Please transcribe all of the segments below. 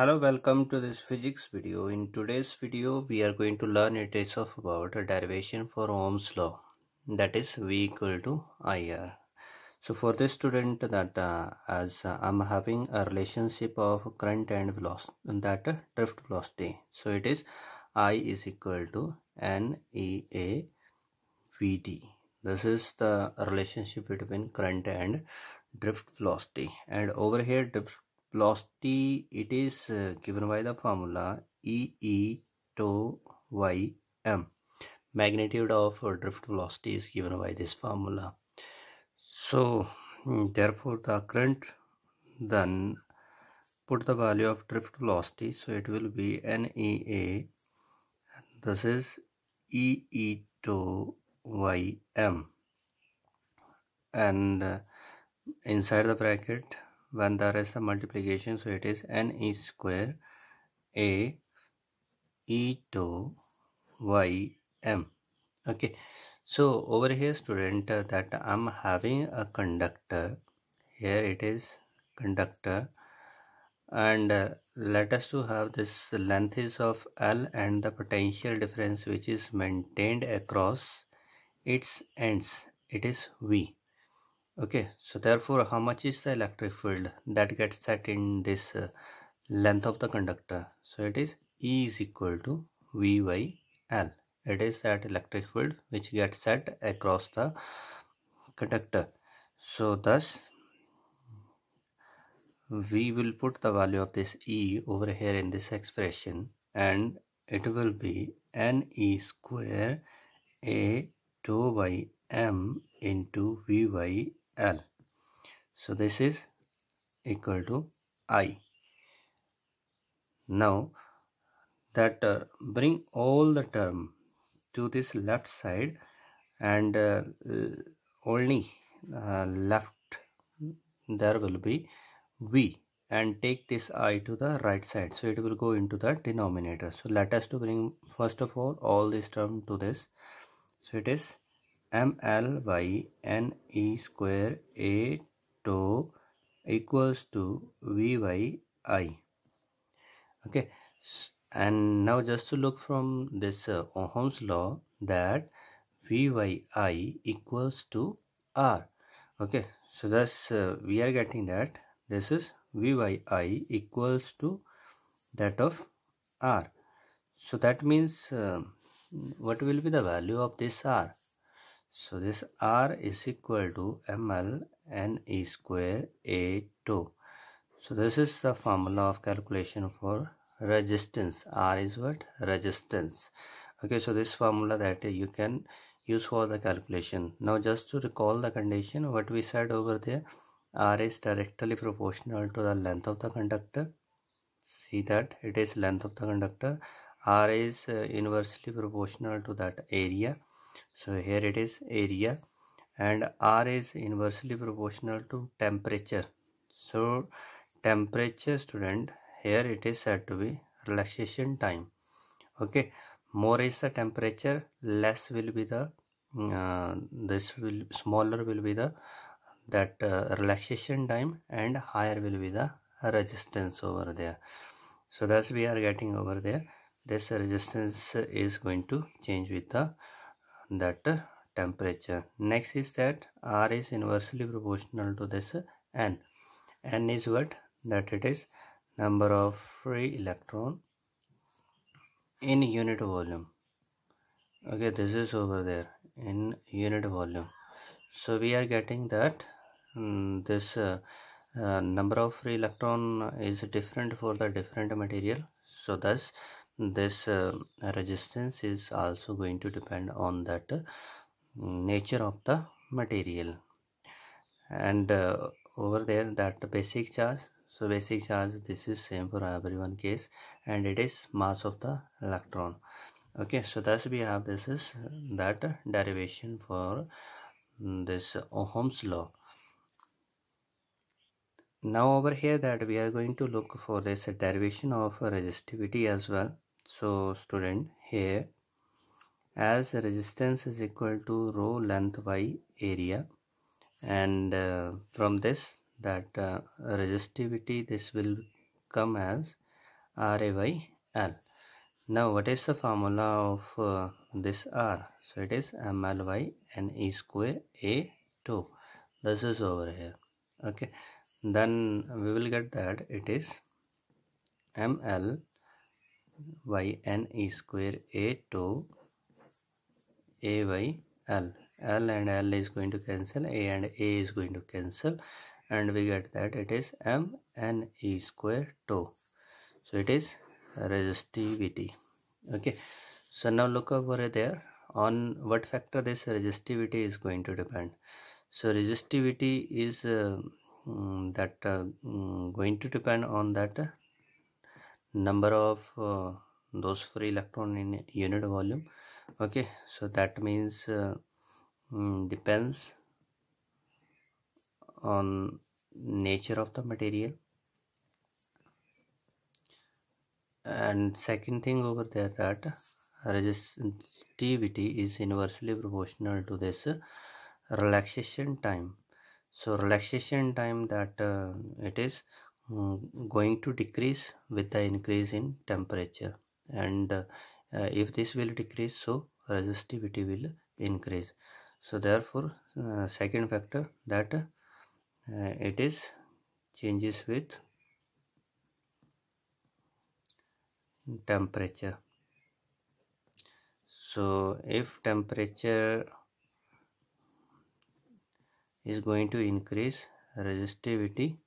Hello, welcome to this physics video. In today's video, we are going to learn a taste of about a derivation for Ohm's law, that is V equal to IR. So for this student, that as I'm having a relationship of current and velocity, that drift velocity. So it is I is equal to NEA VD. This is the relationship between current and drift velocity, and over here drift velocity, it is given by the formula 𝐸𝐷𝐸. Magnitude of drift velocity is given by this formula. So therefore the current, then put the value of drift velocity, so it will be NEA, this is 𝐸𝐷𝐸, and inside the bracket, when there is a multiplication, so it is NE square A 𝐸𝐷𝐸. Okay, so over here student, that I'm having a conductor. Here it is conductor, and let us to have this length is of L, and the potential difference which is maintained across its ends, it is V. Okay, so therefore how much is the electric field that gets set in this length of the conductor? So it is E is equal to V by L. It is that electric field which gets set across the conductor. So thus we will put the value of this E over here in this expression, and it will be NE square A 2 by M into V by L. So this is equal to I. Now that bring all the term to this left side, and only left there will be V, and take this I to the right side, so it will go into the denominator. So let us to bring first of all this term to this. So it is ML by NE square A 2 equals to V by I. Okay, and now just to look from this Ohm's law, that V by I equals to R. Okay, so thus we are getting that this is V by I equals to that of R. So that means what will be the value of this R? So this R is equal to ML NE square A 2. So this is the formula of calculation for resistance. R is what? Resistance. Okay, so this formula that you can use for the calculation. Now just to recall the condition, what we said over there, R is directly proportional to the length of the conductor. See that it is length of the conductor. R is inversely proportional to that area. So here it is area, and R is inversely proportional to temperature. So temperature student, here it is said to be relaxation time. Okay, more is the temperature, less will be the smaller will be the relaxation time, and higher will be the resistance over there. So thus we are getting over there, this resistance is going to change with the temperature. Next is that R is inversely proportional to this N. N is what? That it is number of free electron in unit volume. Okay, this is over there in unit volume. So we are getting that this number of free electron is different for the different material. So thus this resistance is also going to depend on that nature of the material. And over there that basic charge, so basic charge, this is same for everyone case, and it is mass of the electron. Okay, so thus we have this is that derivation for this Ohm's law. Now over here that we are going to look for this derivation of resistivity as well. So student, here as resistance is equal to rho length by area, and from this that resistivity, this will come as RA by L. Now what is the formula of this R? So it is ml by ne square A2. This is over here. Okay, then we will get that it is ml by ne square A2 A by L. L and L is going to cancel, A and A is going to cancel, and we get that it is mne square 2. So it is resistivity. Okay, so now look over there on what factor this resistivity is going to depend. So resistivity is going to depend on that number of those free electron in unit volume. Okay, so that means depends on nature of the material. And second thing over there, that resistivity is inversely proportional to this relaxation time. So relaxation time, that it is going to decrease with the increase in temperature, and if this will decrease, so resistivity will increase. So therefore second factor, that it is changes with temperature. So if temperature is going to increase, resistivity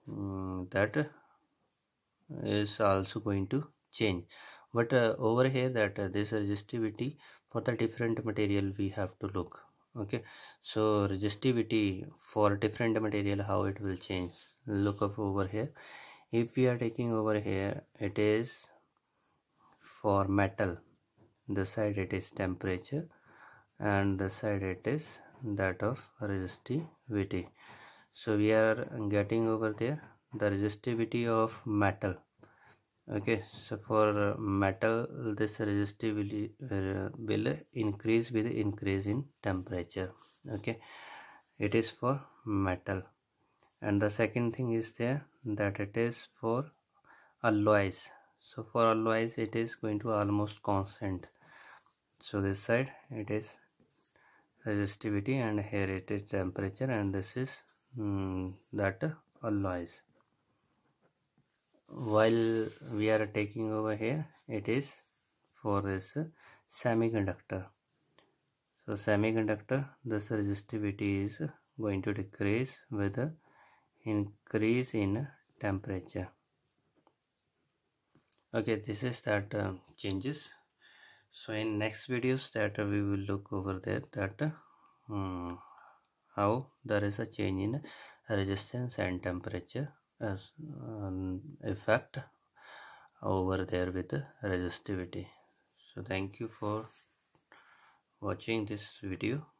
that is also going to change. But over here, that this resistivity for the different material we have to look. Okay, so resistivity for different material, how it will change, look up over here. If we are taking over here, it is for metal, this side it is temperature, and the side it is that of resistivity. So we are getting over there the resistivity of metal. Okay, so for metal, this resistivity will increase with increase in temperature. Okay, it is for metal. And the second thing is there, that it is for alloys. So for alloys, it is going to almost constant. So this side it is resistivity, and here it is temperature, and this is that alloys. While we are taking over here, it is for this semiconductor. So semiconductor, this resistivity is going to decrease with the increase in temperature. Okay, this is that changes. So in next videos, that we will look over there, that how there is a change in resistance and temperature as effect over there with the resistivity. So thank you for watching this video.